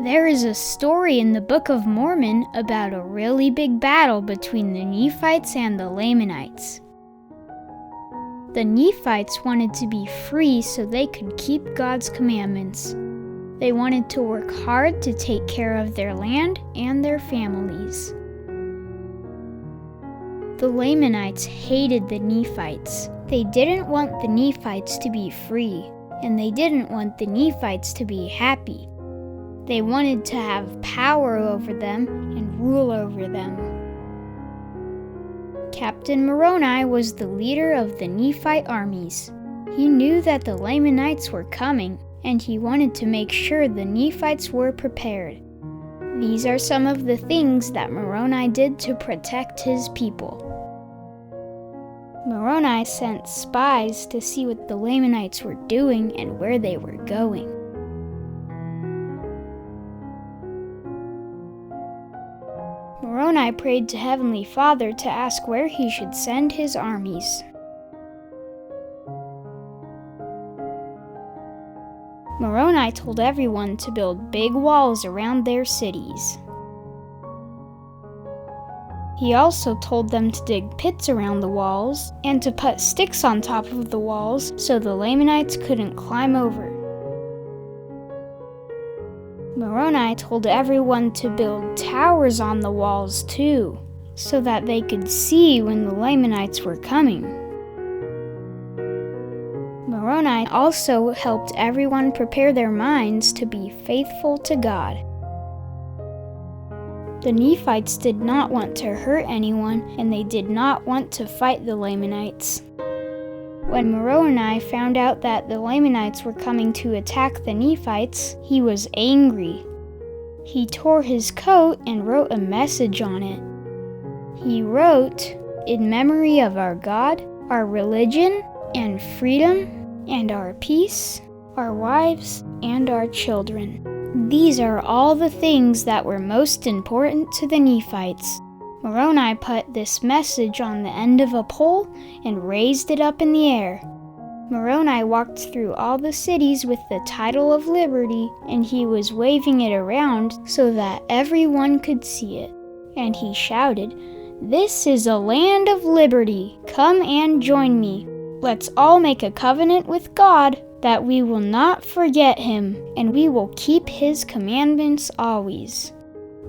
There is a story in the Book of Mormon about a really big battle between the Nephites and the Lamanites. The Nephites wanted to be free so they could keep God's commandments. They wanted to work hard to take care of their land and their families. The Lamanites hated the Nephites. They didn't want the Nephites to be free, and they didn't want the Nephites to be happy. They wanted to have power over them and rule over them. Captain Moroni was the leader of the Nephite armies. He knew that the Lamanites were coming, and he wanted to make sure the Nephites were prepared. These are some of the things that Moroni did to protect his people. Moroni sent spies to see what the Lamanites were doing and where they were going. Moroni prayed to Heavenly Father to ask where he should send his armies. Moroni told everyone to build big walls around their cities. He also told them to dig pits around the walls and to put sticks on top of the walls so the Lamanites couldn't climb over. Moroni told everyone to build towers on the walls too, so that they could see when the Lamanites were coming. Moroni also helped everyone prepare their minds to be faithful to God. The Nephites did not want to hurt anyone, and they did not want to fight the Lamanites. When Moroni found out that the Lamanites were coming to attack the Nephites, he was angry. He tore his coat and wrote a message on it. He wrote, "In memory of our God, our religion, and freedom, and our peace, our wives, and our children. These are all the things that were most important to the Nephites." Moroni put this message on the end of a pole and raised it up in the air. Moroni walked through all the cities with the title of liberty, and he was waving it around so that everyone could see it. And he shouted, "This is a land of liberty. Come and join me. Let's all make a covenant with God that we will not forget him, and we will keep his commandments always."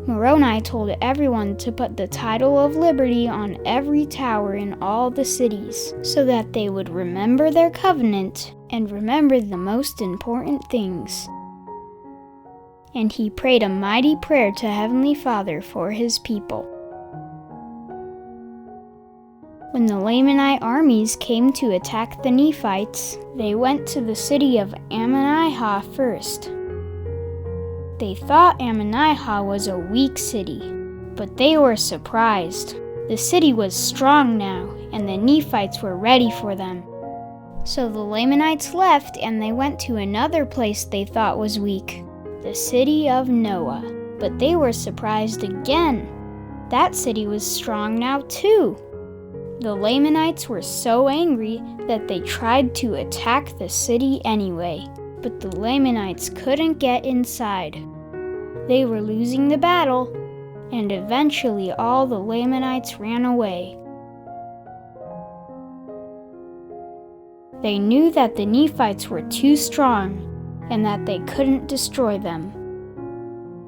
Moroni told everyone to put the title of liberty on every tower in all the cities, so that they would remember their covenant and remember the most important things. And he prayed a mighty prayer to Heavenly Father for his people. When the Lamanite armies came to attack the Nephites, they went to the city of Ammonihah first. They thought Ammonihah was a weak city, but they were surprised. The city was strong now, and the Nephites were ready for them. So the Lamanites left, and they went to another place they thought was weak, the city of Noah. But they were surprised again. That city was strong now too. The Lamanites were so angry that they tried to attack the city anyway. But the Lamanites couldn't get inside. They were losing the battle, and eventually all the Lamanites ran away. They knew that the Nephites were too strong, and that they couldn't destroy them.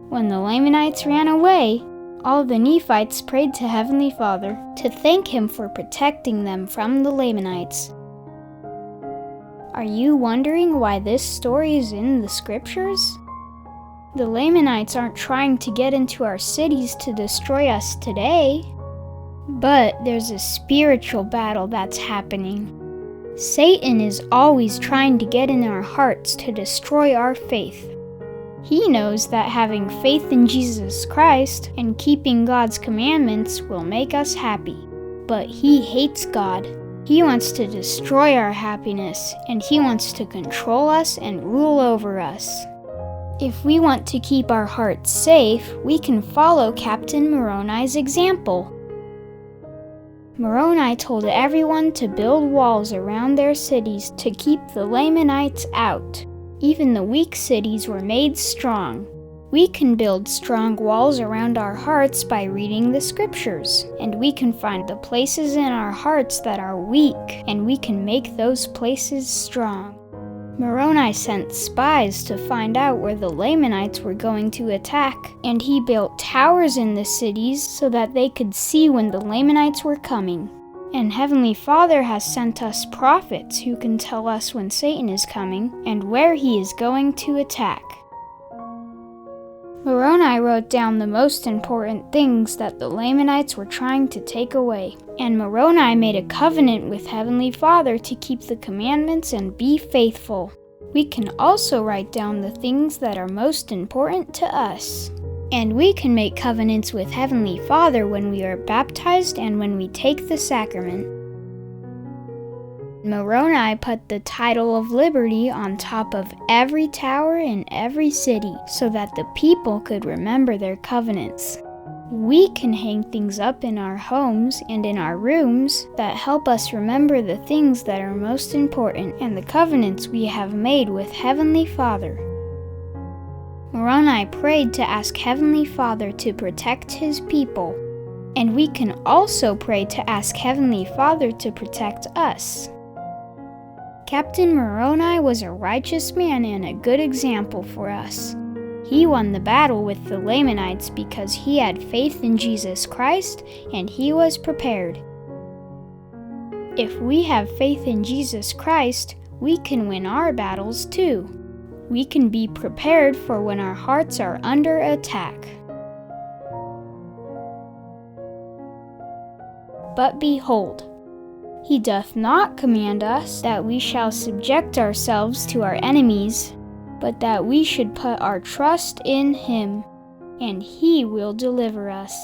When the Lamanites ran away, all the Nephites prayed to Heavenly Father to thank him for protecting them from the Lamanites. Are you wondering why this story is in the scriptures? The Lamanites aren't trying to get into our cities to destroy us today. But there's a spiritual battle that's happening. Satan is always trying to get in our hearts to destroy our faith. He knows that having faith in Jesus Christ and keeping God's commandments will make us happy. But he hates God. He wants to destroy our happiness, and he wants to control us and rule over us. If we want to keep our hearts safe, we can follow Captain Moroni's example. Moroni told everyone to build walls around their cities to keep the Lamanites out. Even the weak cities were made strong. We can build strong walls around our hearts by reading the scriptures, and we can find the places in our hearts that are weak, and we can make those places strong. Moroni sent spies to find out where the Lamanites were going to attack, and he built towers in the cities so that they could see when the Lamanites were coming. And Heavenly Father has sent us prophets who can tell us when Satan is coming and where he is going to attack. Moroni wrote down the most important things that the Lamanites were trying to take away, and Moroni made a covenant with Heavenly Father to keep the commandments and be faithful. We can also write down the things that are most important to us. And we can make covenants with Heavenly Father when we are baptized and when we take the sacrament. Moroni put the title of liberty on top of every tower in every city so that the people could remember their covenants. We can hang things up in our homes and in our rooms that help us remember the things that are most important and the covenants we have made with Heavenly Father. Moroni prayed to ask Heavenly Father to protect his people, and we can also pray to ask Heavenly Father to protect us. Captain Moroni was a righteous man and a good example for us. He won the battle with the Lamanites because he had faith in Jesus Christ and he was prepared. If we have faith in Jesus Christ, we can win our battles too. We can be prepared for when our hearts are under attack. But behold, he doth not command us that we shall subject ourselves to our enemies, but that we should put our trust in him, and he will deliver us.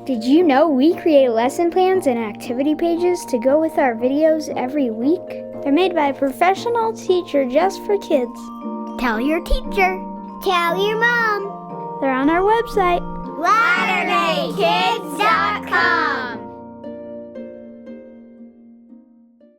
Did you know we create lesson plans and activity pages to go with our videos every week? They're made by a professional teacher just for kids. Tell your teacher. Tell your mom. They're on our website, LatterDayKids.com.